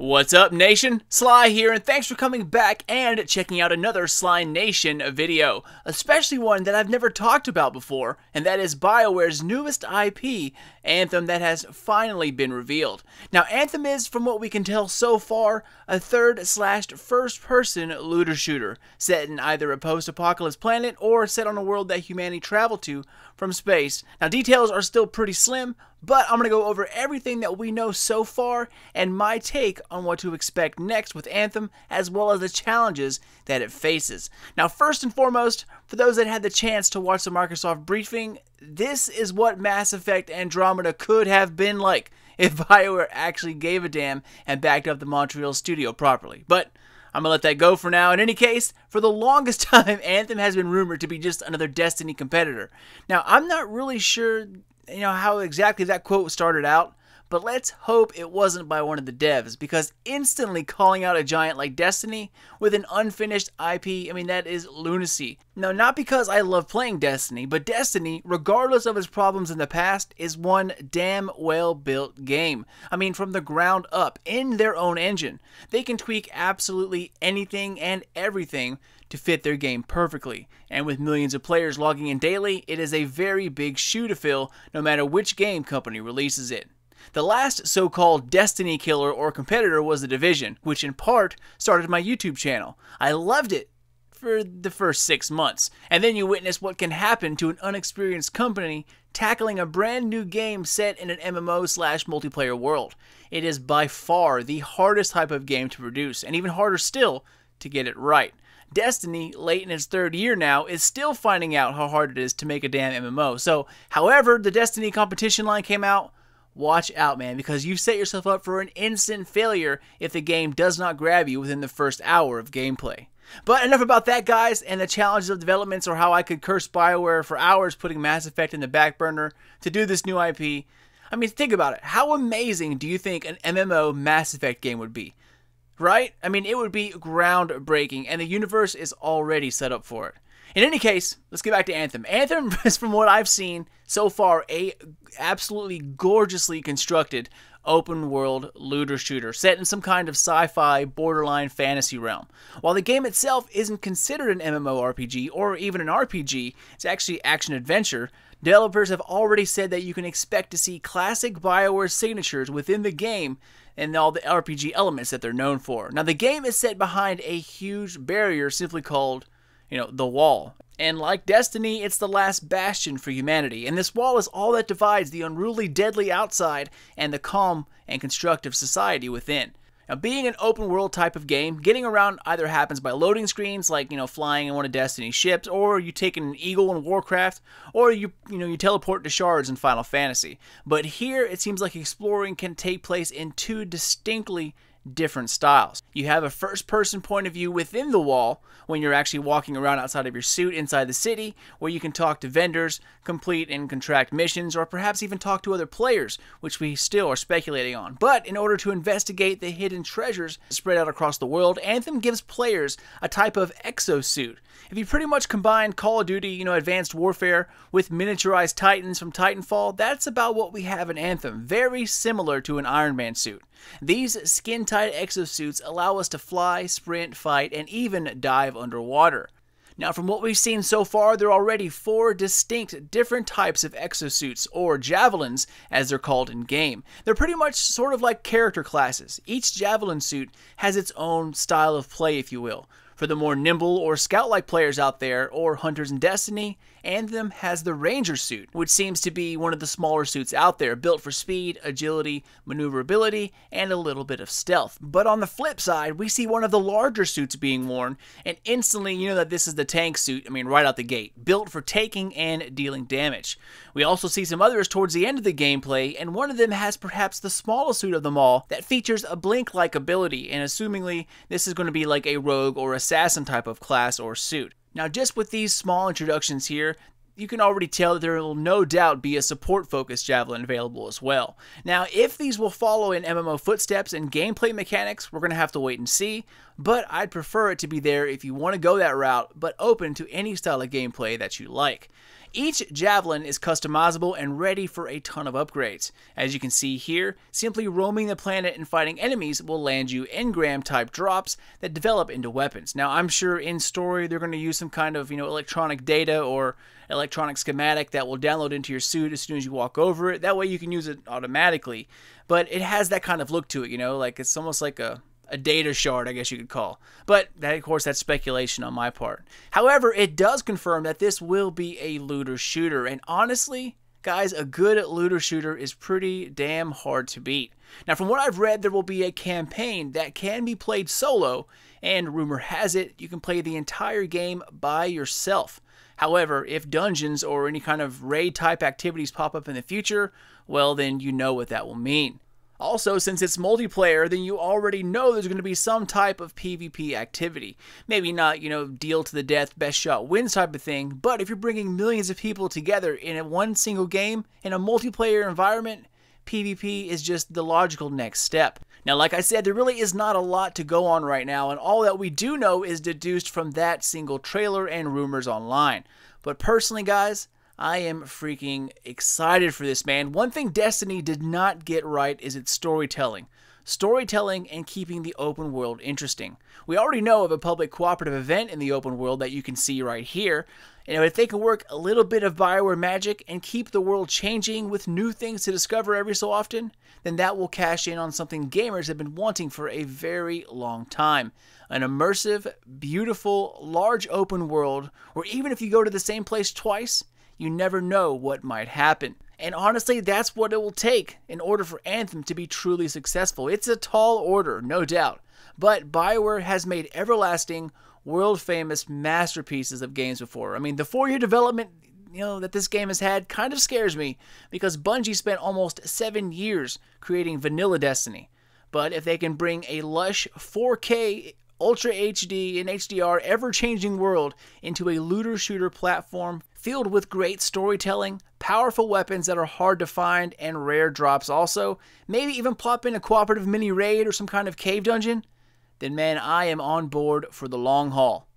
What's up, Nation? Sly here, and thanks for coming back and checking out another Sly Nation video, especially one that I've never talked about before, and that is Bioware's newest IP, Anthem, that has finally been revealed. Now, Anthem is, from what we can tell so far, a third/first-person looter shooter, set in either a post-apocalypse planet or set on a world that humanity traveled to from space. Now, details are still pretty slim, but I'm going to go over everything that we know so far and my take on what to expect next with Anthem, as well as the challenges that it faces. Now, first and foremost, for those that had the chance to watch the Microsoft briefing, this is what Mass Effect Andromeda could have been like if Bioware actually gave a damn and backed up the Montreal studio properly. But I'm going to let that go for now. In any case, for the longest time, Anthem has been rumored to be just another Destiny competitor. Now, I'm not really sure how exactly that quote started out, but let's hope it wasn't by one of the devs, because instantly calling out a giant like Destiny with an unfinished IP, that is lunacy. Now, not because I love playing Destiny, but Destiny, regardless of its problems in the past, is one damn well-built game. From the ground up, in their own engine. They can tweak absolutely anything and everything to fit their game perfectly, and with millions of players logging in daily, it is a very big shoe to fill no matter which game company releases it. The last so-called Destiny killer or competitor was The Division, which in part started my YouTube channel. I loved it for the first 6 months, and then you witness what can happen to an unexperienced company tackling a brand new game set in an MMO/multiplayer world. It is by far the hardest type of game to produce, and even harder still to get it right. Destiny, late in its third year now, is still finding out how hard it is to make a damn MMO. So, however the Destiny competition line came out, watch out, man, because you've set yourself up for an instant failure if the game does not grab you within the first hour of gameplay. But enough about that, guys, and the challenges of developments, or how I could curse Bioware for hours putting Mass Effect in the back burner to do this new IP. Think about it. How amazing do you think an MMO Mass Effect game would be? Right? It would be groundbreaking, and the universe is already set up for it. In any case, let's get back to Anthem. Anthem is, from what I've seen so far, a absolutely gorgeously constructed open-world looter shooter set in some kind of sci-fi borderline fantasy realm. While the game itself isn't considered an MMORPG or even an RPG, it's actually action-adventure, developers have already said that you can expect to see classic Bioware signatures within the game and all the RPG elements that they're known for. Now, the game is set behind a huge barrier simply called, the Wall. And like Destiny, it's the last bastion for humanity, and this wall is all that divides the unruly, deadly outside and the calm and constructive society within. Now, being an open world type of game, getting around either happens by loading screens, like, flying in one of Destiny's ships, or you take an eagle in Warcraft, or you teleport to shards in Final Fantasy. But here, it seems like exploring can take place in two distinctly different styles. You have a first-person point of view within the wall when you're actually walking around outside of your suit inside the city, where you can talk to vendors, complete and contract missions, or perhaps even talk to other players, which we still are speculating on. But in order to investigate the hidden treasures spread out across the world, Anthem gives players a type of exosuit. If you pretty much combine Call of Duty, Advanced Warfare, with miniaturized Titans from Titanfall, that's about what we have in Anthem, very similar to an Iron Man suit. These skin-tight exosuits allow us to fly, sprint, fight, and even dive underwater. Now, from what we've seen so far, there are already 4 distinct different types of exosuits, or javelins, as they're called in-game. They're pretty much sort of like character classes. Each javelin suit has its own style of play, if you will. For the more nimble or scout-like players out there, or hunters in Destiny, Anthem has the Ranger suit, which seems to be one of the smaller suits out there, built for speed, agility, maneuverability, and a little bit of stealth. But on the flip side, we see one of the larger suits being worn, and instantly you know that this is the tank suit, right out the gate, built for taking and dealing damage. We also see some others towards the end of the gameplay, and one of them has perhaps the smallest suit of them all that features a blink-like ability, and assumingly this is going to be like a rogue or assassin type of class or suit. Now, just with these small introductions here, you can already tell that there will no doubt be a support-focused javelin available as well. Now, if these will follow in MMO footsteps and gameplay mechanics, we're going to have to wait and see, but I'd prefer it to be there if you want to go that route, but open to any style of gameplay that you like. Each javelin is customizable and ready for a ton of upgrades. As you can see here, simply roaming the planet and fighting enemies will land you engram type drops that develop into weapons. Now I'm sure in story they're going to use some kind of electronic data or electronic schematic that will download into your suit as soon as you walk over it. That way you can use it automatically. But it has that kind of look to it, like it's almost like a data shard, I guess you could call. But that, of course, that's speculation on my part. However, it does confirm that this will be a looter shooter. And honestly, guys, a good looter shooter is pretty damn hard to beat. Now, from what I've read, there will be a campaign that can be played solo, and rumor has it you can play the entire game by yourself. However, if dungeons or any kind of raid type activities pop up in the future, well, then you know what that will mean. Also, since it's multiplayer, then you already know there's going to be some type of PvP activity. Maybe not, deal to the death, best shot wins type of thing, but if you're bringing millions of people together in one single game, in a multiplayer environment, PvP is just the logical next step. Now, like I said, there really is not a lot to go on right now, and all that we do know is deduced from that single trailer and rumors online. But personally, guys, I am freaking excited for this, man. One thing Destiny did not get right is its storytelling. Storytelling and keeping the open world interesting. We already know of a public cooperative event in the open world that you can see right here. If they can work a little bit of Bioware magic and keep the world changing with new things to discover every so often, then that will cash in on something gamers have been wanting for a very long time. An immersive, beautiful, large open world where even if you go to the same place twice, you never know what might happen. And honestly, that's what it will take in order for Anthem to be truly successful. It's a tall order, no doubt. But Bioware has made everlasting, world-famous masterpieces of games before. I mean, the 4-year development that this game has had kind of scares me because Bungie spent almost 7 years creating vanilla Destiny. But if they can bring a lush 4K Ultra HD and HDR ever-changing world into a looter-shooter platform filled with great storytelling, powerful weapons that are hard to find, and rare drops also, maybe even plop in a cooperative mini-raid or some kind of cave dungeon, then man, I am on board for the long haul.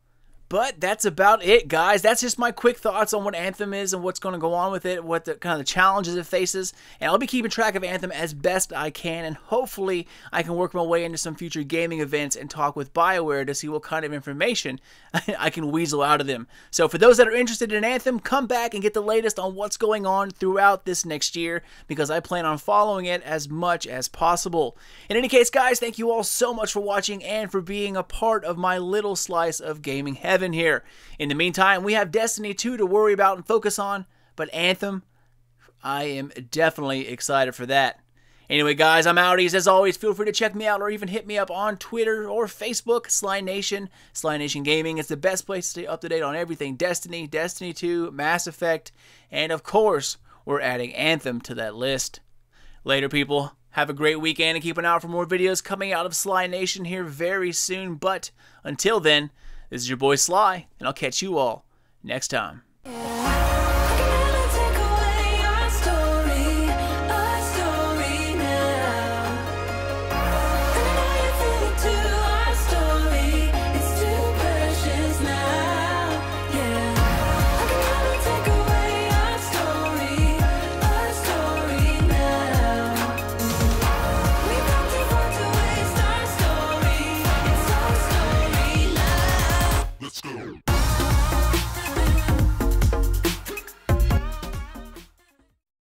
But that's about it, guys. That's just my quick thoughts on what Anthem is and what's going to go on with it, what the kind of the challenges it faces. And I'll be keeping track of Anthem as best I can, and hopefully I can work my way into some future gaming events and talk with Bioware to see what kind of information I can weasel out of them. So for those that are interested in Anthem, come back and get the latest on what's going on throughout this next year, because I plan on following it as much as possible. In any case, guys, thank you all so much for watching and for being a part of my little slice of gaming heaven here. In the meantime, we have Destiny 2 to worry about and focus on, but Anthem, I am definitely excited for that. Anyway, guys, I'm outies. As always, feel free to check me out or even hit me up on Twitter or Facebook, Sly Nation Gaming. It's the best place to stay up to date on everything Destiny, Destiny 2, Mass Effect, and of course, we're adding Anthem to that list. Later, people. Have a great weekend and keep an eye out for more videos coming out of Sly Nation here very soon. But until then, this is your boy Sly, and I'll catch you all next time.